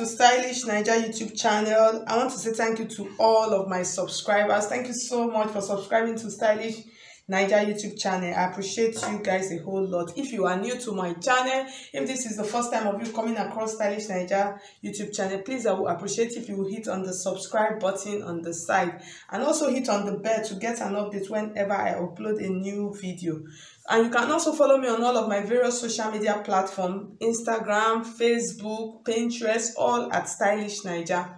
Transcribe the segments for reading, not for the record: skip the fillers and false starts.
to Stylish Naija YouTube channel. I want to say thank you to all of my subscribers. Thank you so much for subscribing to Stylish Naija YouTube channel. I appreciate you guys a whole lot. If you are new to my channel, if this is the first time of you coming across Stylish Naija YouTube channel, please, I would appreciate if you will hit on the subscribe button on the side and also hit on the bell to get an update whenever I upload a new video. And you can also follow me on all of my various social media platforms: Instagram, Facebook, Pinterest, all at Stylish Naija.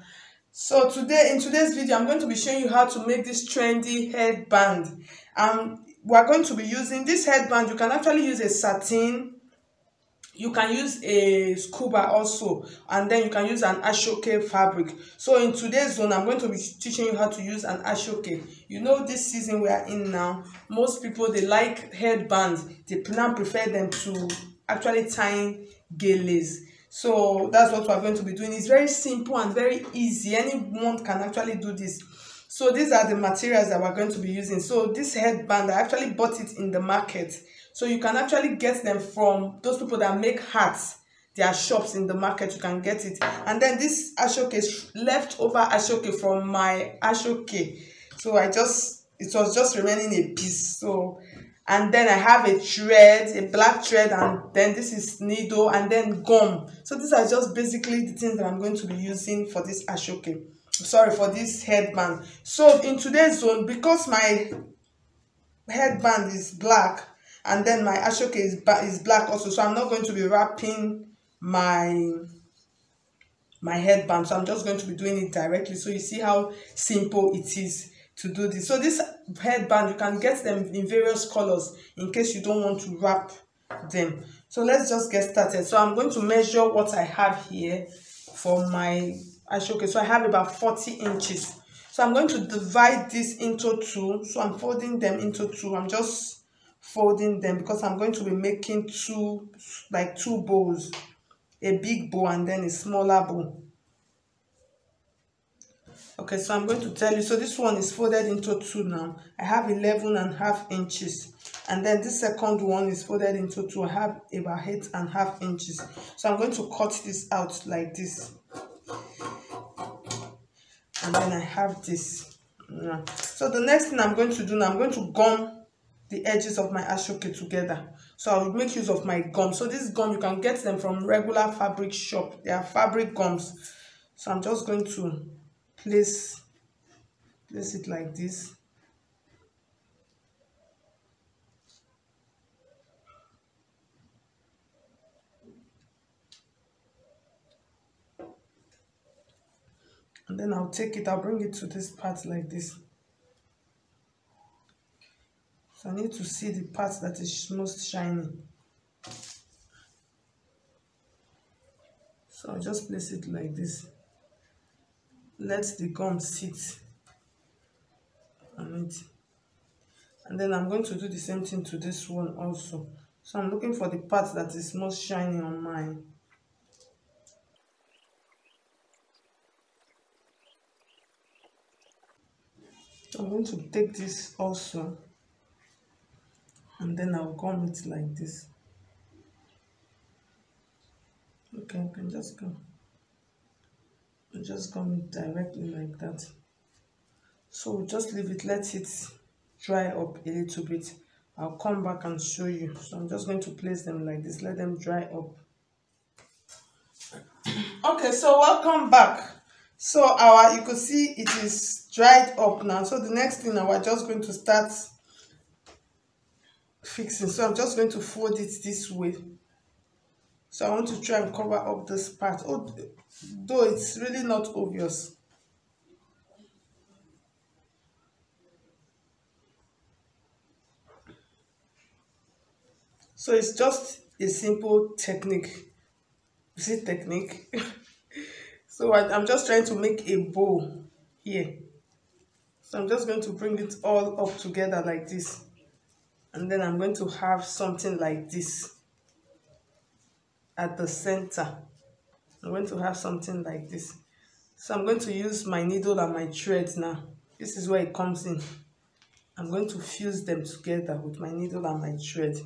So today, in today's video, I'm going to be showing you how to make this trendy headband. We're going to be using this headband. You can actually use a satin, you can use a scuba also, and then you can use an ashoke fabric. So in today's zone, I'm going to be teaching you how to use an ashoke. You know, this season we are in now, most people, they like headbands. They now prefer them to actually tying geles. So that's what we're going to be doing. It's very simple and very easy. Anyone can actually do this. So these are the materials that we're going to be using. So this headband, I actually bought it in the market. So you can actually get them from those people that make hats. There are shops in the market, you can get it. And then this ashoke is leftover ashoke from my ashoke. So it was just remaining a piece. So, and then I have a thread, a black thread, and then this is needle, and then gum. So these are just basically the things that I'm going to be using for this ashoke. Sorry, for this headband. So in today's zone, because my headband is black and then my ashoke is black also, so I'm not going to be wrapping my headband. So I'm just going to be doing it directly. So you see how simple it is to do this. So this headband, you can get them in various colors in case you don't want to wrap them. So let's just get started. So I'm going to measure what I have here for my ashoke. So I have about 40 inches. So I'm going to divide this into two. So I'm folding them into two. I'm just folding them because I'm going to be making two bows, a big bow and then a smaller bow. Okay, so I'm going to tell you. So this one is folded into two now. I have 11.5 inches, and then this second one is folded into two. I have about 8.5 inches. So I'm going to cut this out like this, and then I have this. So the next thing I'm going to do now, I'm going to gum the edges of my ashoke together. So I will make use of my gum. So this gum, you can get them from regular fabric shop. They are fabric gums. So I'm just going to place it like this. And then I'll bring it to this part like this. So I need to see the part that is most shiny. So I'll just place it like this. Let the gum sit on it. And then I'm going to do the same thing to this one also. So I'm looking for the part that is most shiny on mine. I'm going to take this also, and then I'll gum it like this. Okay, I can just go. Just gum it directly like that. So just leave it, let it dry up a little bit. I'll come back and show you. So I'm just going to place them like this, let them dry up. Okay, so welcome back. So you could see it is dried up now. So the next thing now, we're just going to start fixing. So I'm just going to fold it this way. So I want to try and cover up this part, though it's really not obvious. So it's just a simple technique. You see, technique? So I'm just trying to make a bow here. So I'm just going to bring it all up together like this. And then I'm going to have something like this at the center. I'm going to have something like this. So I'm going to use my needle and my thread now. This is where it comes in. I'm going to fuse them together with my needle and my thread.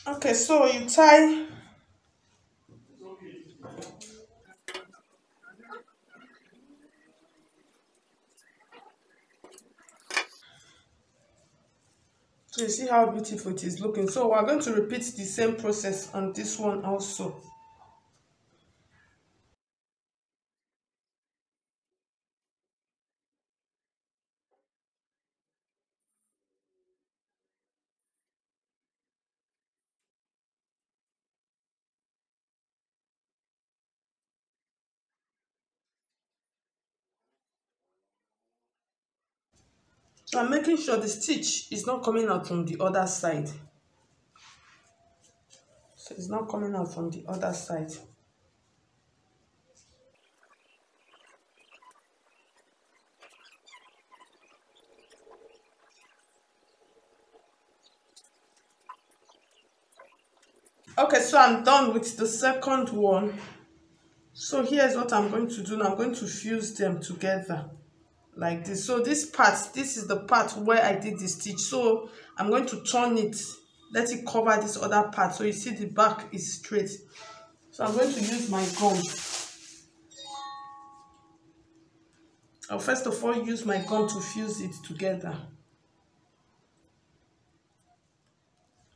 Okay, so you tie. So you see how beautiful it is looking. So we're going to repeat the same process on this one also. So I'm making sure the stitch is not coming out from the other side. So it's not coming out from the other side. Okay, so I'm done with the second one. So here's what I'm going to do now. I'm going to fuse them together like this. So this part, this is the part where I did the stitch. So I'm going to turn it, let it cover this other part. So you see the back is straight. So I'm going to use my gum. I'll first of all use my gum to fuse it together.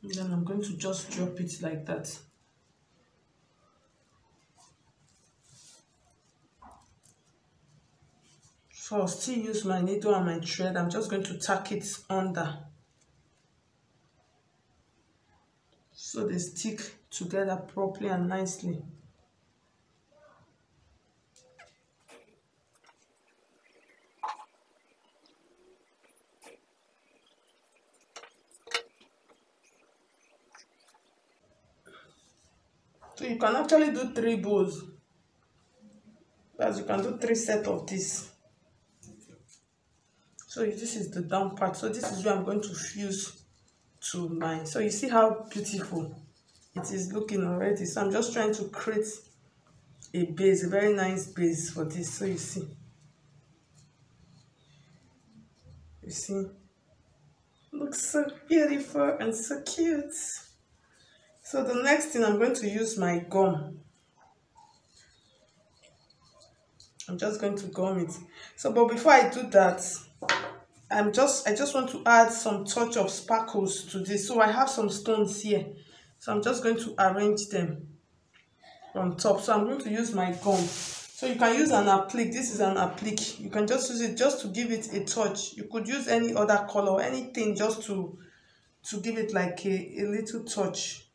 And then I'm going to just drop it like that. So I'll still use my needle and my thread. I'm just going to tack it under, so they stick together properly and nicely. So you can actually do 3 bows. As you can do 3 sets of this. So this is the down part. So this is where I'm going to fuse to mine. So you see how beautiful it is looking already. So I'm just trying to create a base, a very nice base for this. So you see, looks so beautiful and so cute. So the next thing, I'm going to use my gum. I'm just going to gum it. So, but before I do that, I just want to add some touch of sparkles to this. So I have some stones here. So I'm just going to arrange them on top. So I'm going to use my gum. So you can use an applique. This is an applique. You can just use it just to give it a touch. You could use any other color, anything just to give it like a little touch.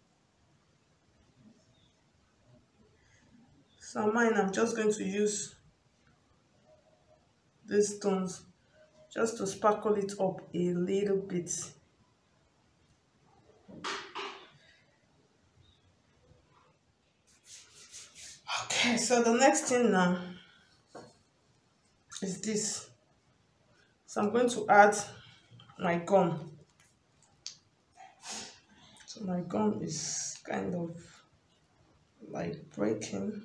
So mine, I'm just going to use these stones just to sparkle it up a little bit. Okay, so the next thing now is this. So I'm going to add my gum. So my gum is kind of like breaking.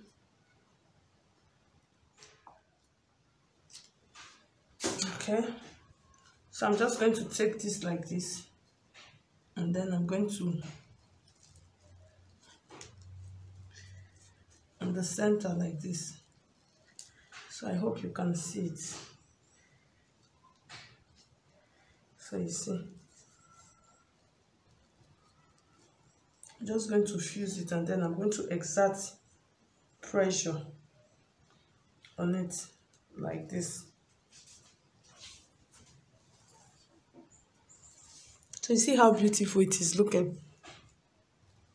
Okay, so I'm just going to take this like this, and then I'm going to, in the center like this. So I hope you can see it. So you see, I'm just going to fuse it, and then I'm going to exert pressure on it like this. So you see how beautiful it is looking.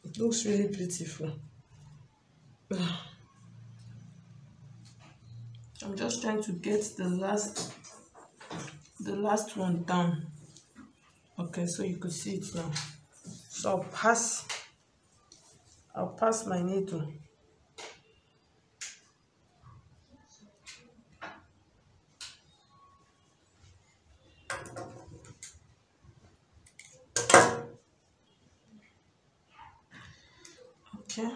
It looks really beautiful. I'm just trying to get the last one down. Okay, so you could see it now. So I'll pass my needle. Okay,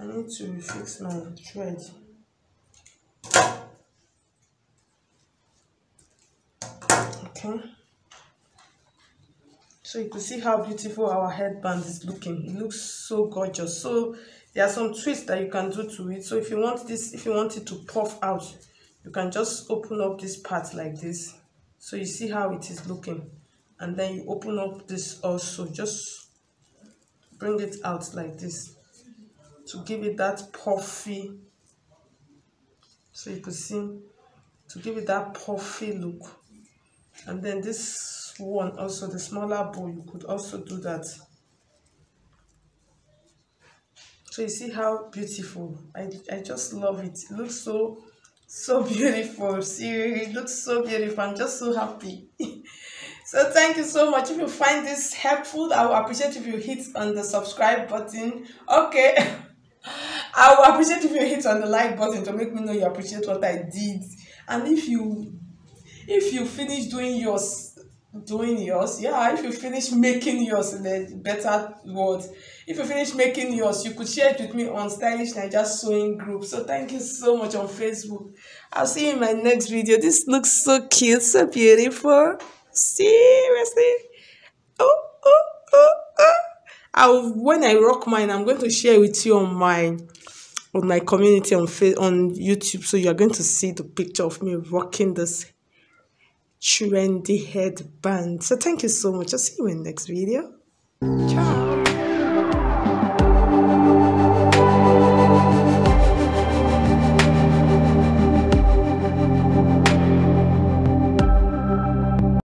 I need to fix my thread. Okay, So you can see how beautiful our headband is looking. It looks so gorgeous. So there are some twists that you can do to it. So if you want this, if you want it to puff out, you can just open up this part like this. So you see how it is looking. And then you open up this also. Just bring it out like this to give it that puffy. So you can see, to give it that puffy look. And then this one also, the smaller bow, you could also do that. So you see how beautiful. I just love it. It looks so beautiful. Seriously, it looks so beautiful. I'm just so happy. So thank you so much. If you find this helpful, I will appreciate if you hit on the subscribe button. Okay. I will appreciate if you hit on the like button to make me know you appreciate what I did. And if you finish doing yours, yeah, if you finish making yours, in a better word, if you finish making yours, you could share it with me on Stylish Naija Sewing Group. So thank you so much on Facebook. I'll see you in my next video. This looks so cute, so beautiful. Seriously. When I rock mine, I'm going to share with you on my community on YouTube. So you're going to see the picture of me rocking this trendy headband. So thank you so much. I'll see you in the next video. Ciao.